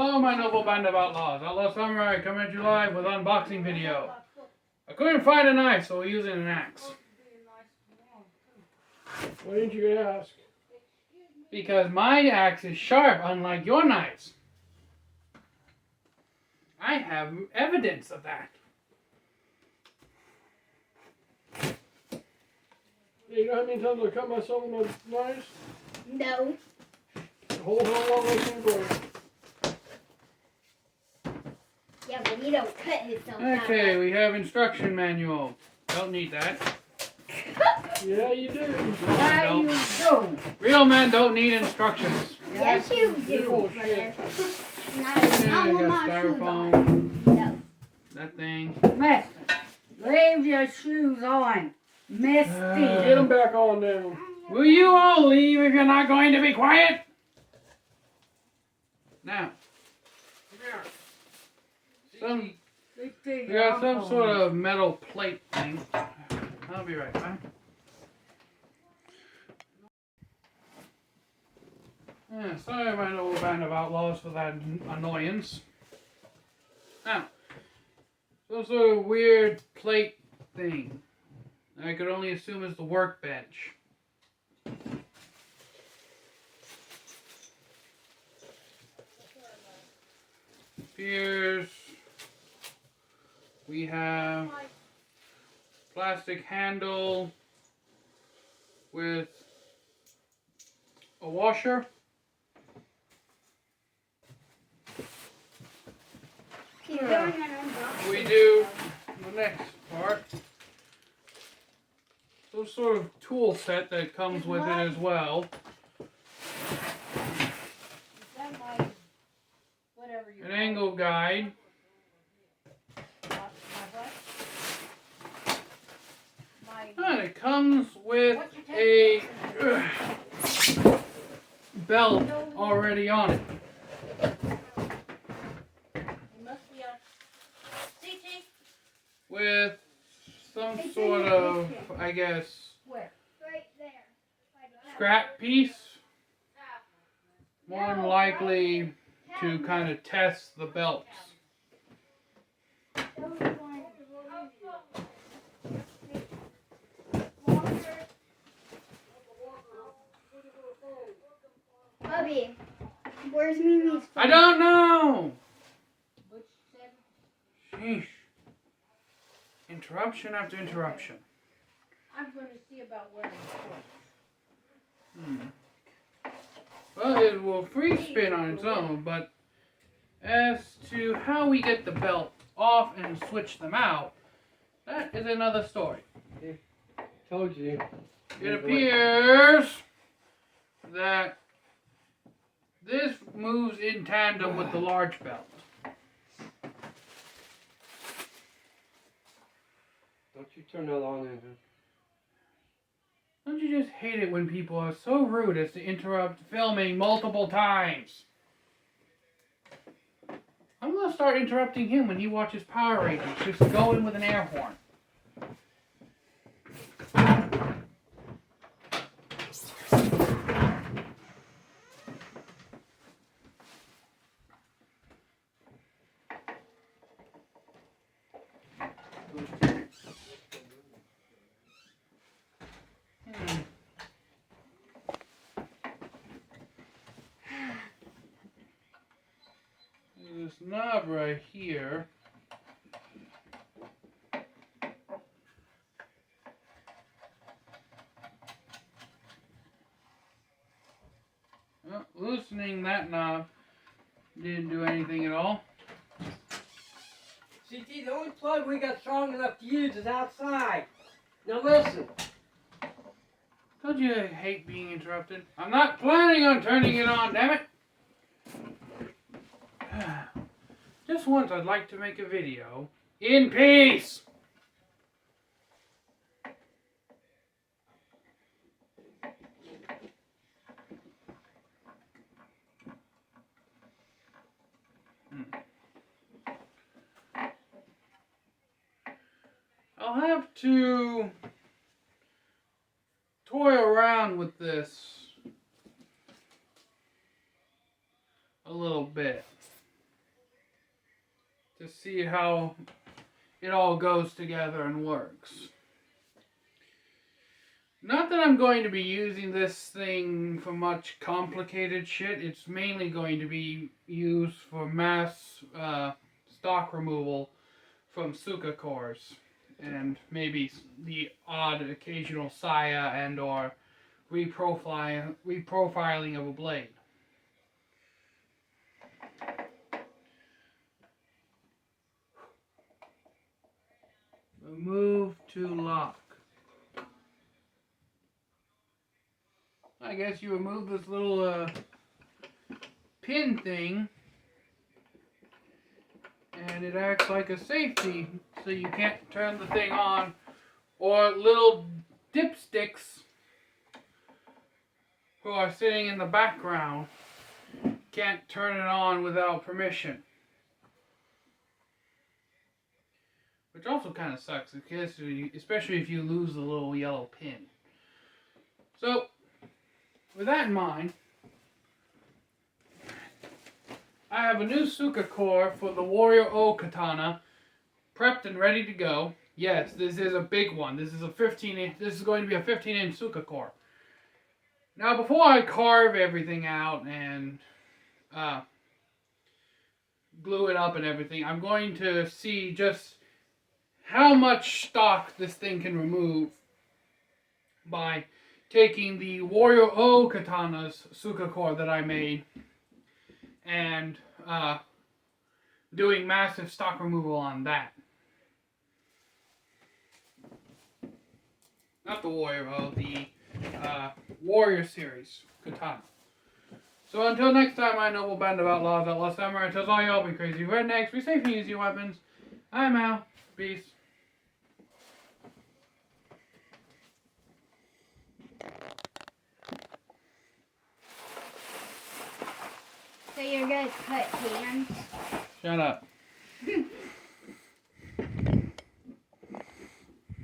Hello, my noble band of outlaws. Outlaw Samurai coming at you live with unboxing video. I couldn't find a knife, so we're using an axe. Why didn't you ask? Because my axe is sharp, unlike your knives. I have evidence of that. You know how many times I cut myself with my knives? No. A whole hell of a lot less than you. Yeah, but he don't cut himself. Okay, we have instruction manual. Don't need that. Yeah, you do. Yeah, you do. Real men don't need instructions. Yes, you do, Bullshit. brother. Not I with got my shoes styrofoam. on. No. That thing. Mister, leave your shoes on. Misty. Get them back on now. Will you all leave if you're not going to be quiet? Now. We got some sort of metal plate thing. I'll be right back. Yeah, sorry my old band of outlaws for that annoyance. Now, some sort of weird plate thing. I could only assume is the workbench. Here's we have plastic handle with a washer. Keep going and unbox. We do the next part. Some sort of tool set that comes with it as well. An angle guide. And it comes with a belt already on it. With some sort of, I guess, Right there. scrap piece. More than likely to kind of test the belts. Bubby, where's Mimi's phone? I don't know! Sheesh. Interruption after interruption. I'm going to see about wearing shorts. Well, it will free spin on its own, but as to how we get the belt off and switch them out, that is another story. Told you. It appears that this moves in tandem with the large belt. Don't you turn that on, Andrew. Don't you just hate it when people are so rude as to interrupt filming multiple times? I'm gonna start interrupting him when he watches Power Rangers. Just go in with an air horn. This knob right here. Well, loosening that knob didn't do anything at all. CT, the only plug we got strong enough to use is outside. Now listen. Don't you hate being interrupted? I'm not planning on turning it on, damn it! Just once I'd like to make a video in peace! I'll have to toy around with this a little bit. to see how it all goes together and works. Not that I'm going to be using this thing for much complicated shit. It's mainly going to be used for mass stock removal from Suka cores. And maybe the odd occasional Saya and or reprofiling of a blade. Remove to lock. I guess you remove this little pin thing, and it acts like a safety, so you can't turn the thing on, or little dipsticks who are sitting in the background can't turn it on without permission. Which also kind of sucks, especially if you lose the little yellow pin. So, with that in mind, I have a new Suka core for the Warrior O Katana, prepped and ready to go. Yes, this is a big one. This is going to be a 15-inch Suka core. Now, before I carve everything out and glue it up and everything, I'm going to see just how much stock this thing can remove by taking the Warrior O Katana's Suka core that I made and doing massive stock removal on that. Not the Warrior O, the Warrior series Katana. So until next time, my noble band of outlaws, Outlaw Samurai tells all y'all be crazy rednecks, be safe and use your weapons. I'm out. Peace. So you're gonna cut hands? Shut up.